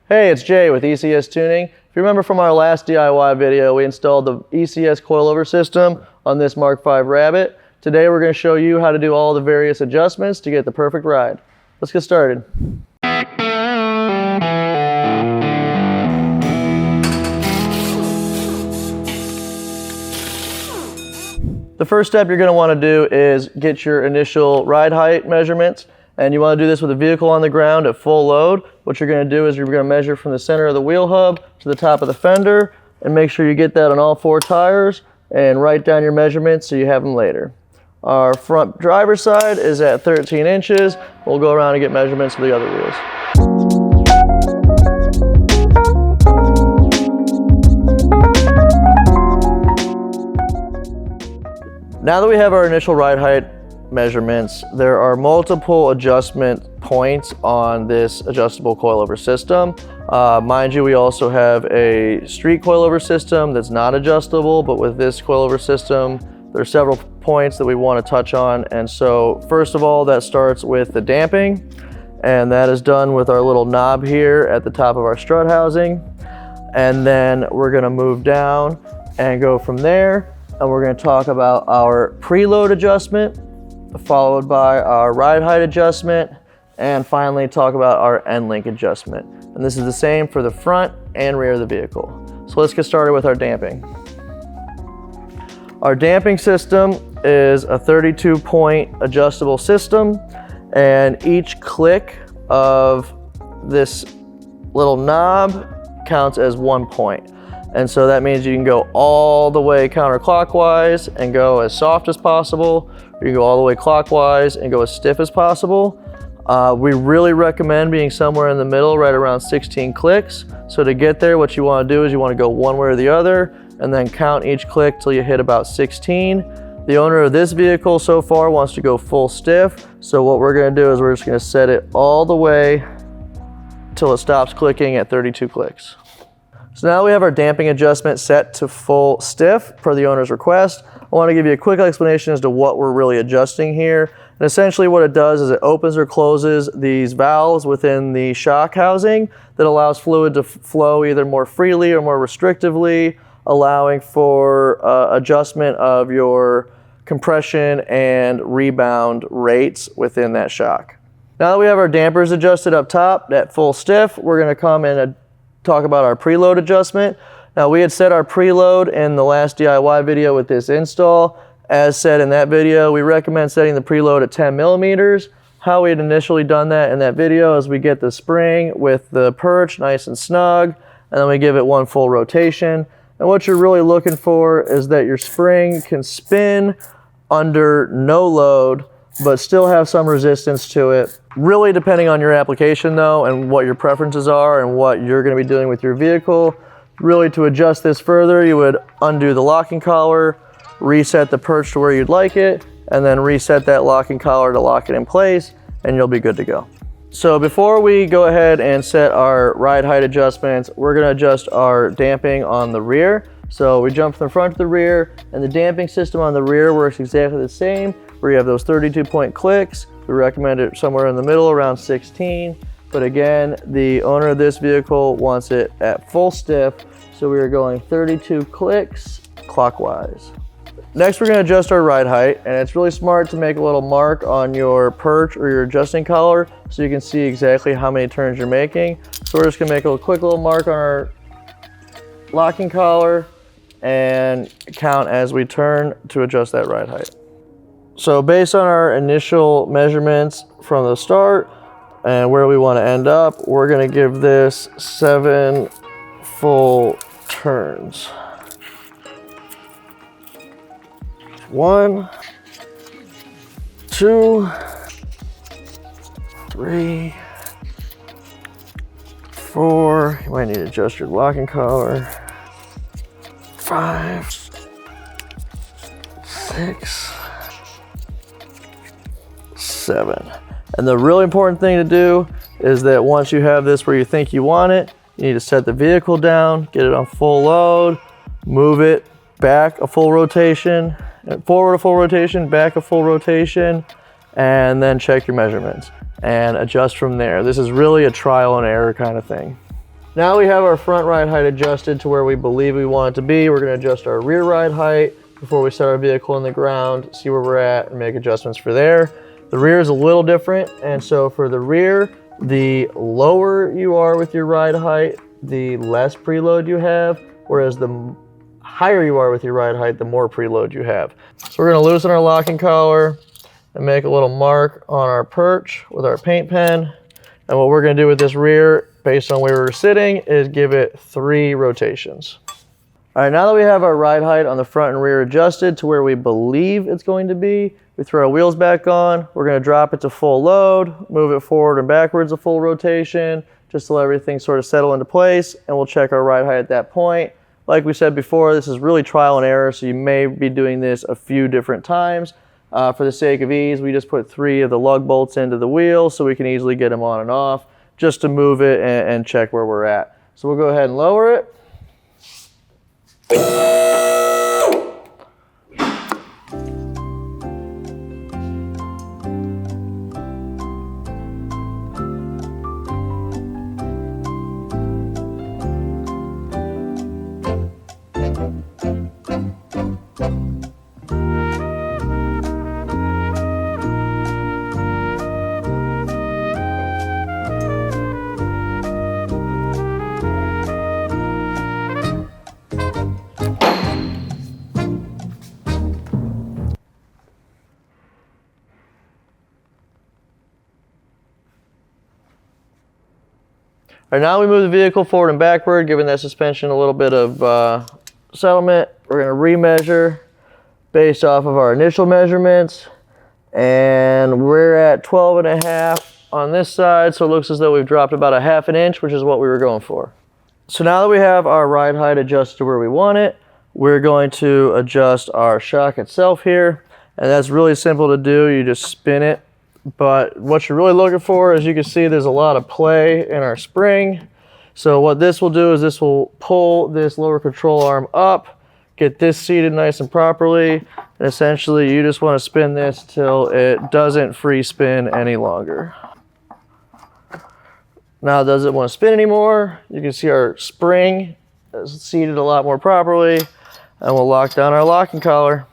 Hey, it's Jay with ECS Tuning. If you remember from our last DIY video, we installed the ECS coilover system on this MK5 Rabbit. Today we're going to show you how to do all the various adjustments to get the perfect ride. Let's get started. The first step you're going to want to do is get your initial ride height measurements. And you want to do this with a vehicle on the ground at full load. What you're going to do is you're going to measure from the center of the wheel hub to the top of the fender and make sure you get that on all 4 tires and write down your measurements so you have them later. Our front driver's side is at 13 inches. We'll go around and get measurements for the other wheels. Now that we have our initial ride height measurements, there are multiple adjustment points on this adjustable coilover system. Mind you, we also have a street coilover system that's not adjustable, but with this coilover system, there are several points that we want to touch on. And so first of all, that starts with the damping, and that is done with our little knob here at the top of our strut housing. And then we're going to move down and go from there, and we're going to talk about our preload adjustment, followed by our ride height adjustment, and finally talk about our end link adjustment. And this is the same for the front and rear of the vehicle. So let's get started with our damping. Our damping system is a 32-point adjustable system, and each click of this little knob counts as 1 point. And so that means you can go all the way counterclockwise and go as soft as possible, or you can go all the way clockwise and go as stiff as possible. We really recommend being somewhere in the middle, right around 16 clicks. So to get there, what you want to do is you want to go one way or the other and then count each click till you hit about 16. The owner of this vehicle so far wants to go full stiff. So what we're going to do is we're just going to set it all the way till it stops clicking at 32 clicks. So now we have our damping adjustment set to full stiff per the owner's request. I want to give you a quick explanation as to what we're really adjusting here. And essentially what it does is it opens or closes these valves within the shock housing that allows fluid to flow either more freely or more restrictively, allowing for adjustment of your compression and rebound rates within that shock. Now that we have our dampers adjusted up top at full stiff, we're going to come and talk about our preload adjustment. Now we had set our preload in the last DIY video with this install. As said in that video, we recommend setting the preload at 10 millimeters. How we had initially done that in that video is we get the spring with the perch nice and snug, and then we give it 1 full rotation. And what you're really looking for is that your spring can spin under no load, but still have some resistance to it. Really depending on your application though, and what your preferences are and what you're going to be doing with your vehicle. Really to adjust this further, you would undo the locking collar, reset the perch to where you'd like it, and then reset that locking collar to lock it in place, and you'll be good to go. So before we go ahead and set our ride height adjustments, we're going to adjust our damping on the rear. So we jump from the front to the rear, and the damping system on the rear works exactly the same, where you have those 32-point clicks. We recommend it somewhere in the middle, around 16. But again, the owner of this vehicle wants it at full stiff, so we are going 32 clicks clockwise. Next, we're going to adjust our ride height, and it's really smart to make a little mark on your perch or your adjusting collar so you can see exactly how many turns you're making. So we're just going to make a quick little mark on our locking collar and count as we turn to adjust that ride height. So based on our initial measurements from the start and where we want to end up, we're going to give this 7 full turns. 1, 2, 3, 4. You might need to adjust your locking collar. 5, 6, 7. And the really important thing to do is that once you have this where you think you want it, you need to set the vehicle down, get it on full load, move it back a full rotation, forward a full rotation, back a full rotation, and then check your measurements and adjust from there. This is really a trial and error kind of thing. Now we have our front ride height adjusted to where we believe we want it to be. We're going to adjust our rear ride height before we set our vehicle in the ground, see where we're at, and make adjustments for there. The rear is a little different, and so for the rear, the lower you are with your ride height, the less preload you have, whereas the higher you are with your ride height, the more preload you have. So we're going to loosen our locking collar and make a little mark on our perch with our paint pen. And what we're going to do with this rear, based on where we're sitting, is give it 3 rotations. All right, now that we have our ride height on the front and rear adjusted to where we believe it's going to be, we throw our wheels back on. We're going to drop it to full load, move it forward and backwards a full rotation, just to let everything sort of settle into place, and we'll check our ride height at that point. Like we said before, this is really trial and error, so you may be doing this a few different times. For the sake of ease, we just put 3 of the lug bolts into the wheel so we can easily get them on and off, just to move it and check where we're at. So we'll go ahead and lower it. All right, now we move the vehicle forward and backward, giving that suspension a little bit of settlement. We're going to remeasure based off of our initial measurements, and we're at 12.5 on this side, so it looks as though we've dropped about a 1/2 inch, which is what we were going for. So now that we have our ride height adjusted to where we want it, we're going to adjust our shock itself here, and that's really simple to do. You just spin it. But what you're really looking for, as you can see, there's a lot of play in our spring. So what this will do is this will pull this lower control arm up, get this seated nice and properly, and essentially you just want to spin this till it doesn't free spin any longer. Now it doesn't want to spin anymore. You can see our spring is seated a lot more properly, and we'll lock down our locking collar,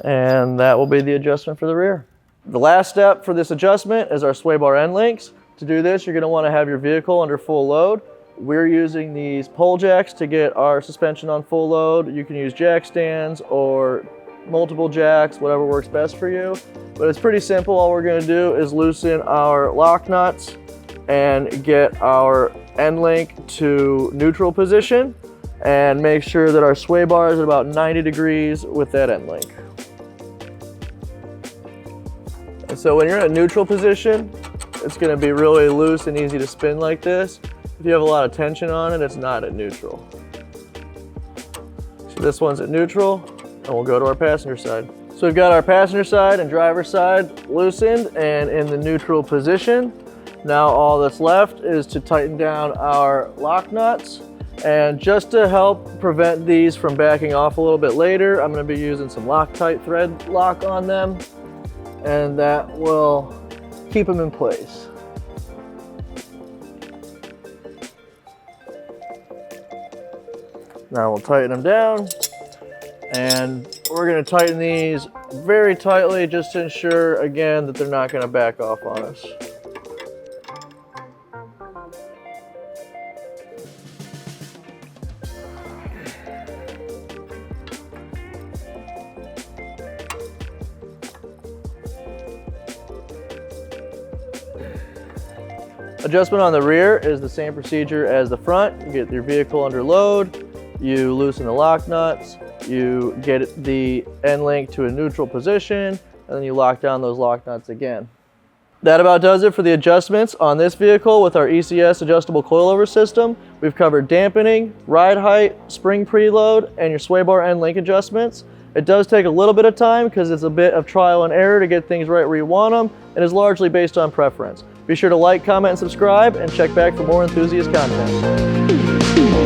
and that will be the adjustment for the rear. The last step for this adjustment is our sway bar end links. To do this, you're going to want to have your vehicle under full load. We're using these pole jacks to get our suspension on full load. You can use jack stands or multiple jacks, whatever works best for you. But it's pretty simple. All we're going to do is loosen our lock nuts and get our end link to neutral position and make sure that our sway bar is at about 90 degrees with that end link. So when you're in a neutral position, it's going to be really loose and easy to spin like this. If you have a lot of tension on it, it's not at neutral. So this one's at neutral, and we'll go to our passenger side. So we've got our passenger side and driver side loosened and in the neutral position. Now all that's left is to tighten down our lock nuts. And just to help prevent these from backing off a little bit later, I'm going to be using some Loctite thread lock on them, and that will keep them in place. Now we'll tighten them down, and we're going to tighten these very tightly just to ensure, again, that they're not going to back off on us. Adjustment on the rear is the same procedure as the front. You get your vehicle under load, you loosen the lock nuts, you get the end link to a neutral position, and then you lock down those lock nuts again. That about does it for the adjustments on this vehicle with our ECS Adjustable Coilover system. We've covered dampening, ride height, spring preload, and your sway bar end link adjustments. It does take a little bit of time because it's a bit of trial and error to get things right where you want them, and is largely based on preference. Be sure to like, comment, and subscribe, and check back for more enthusiast content.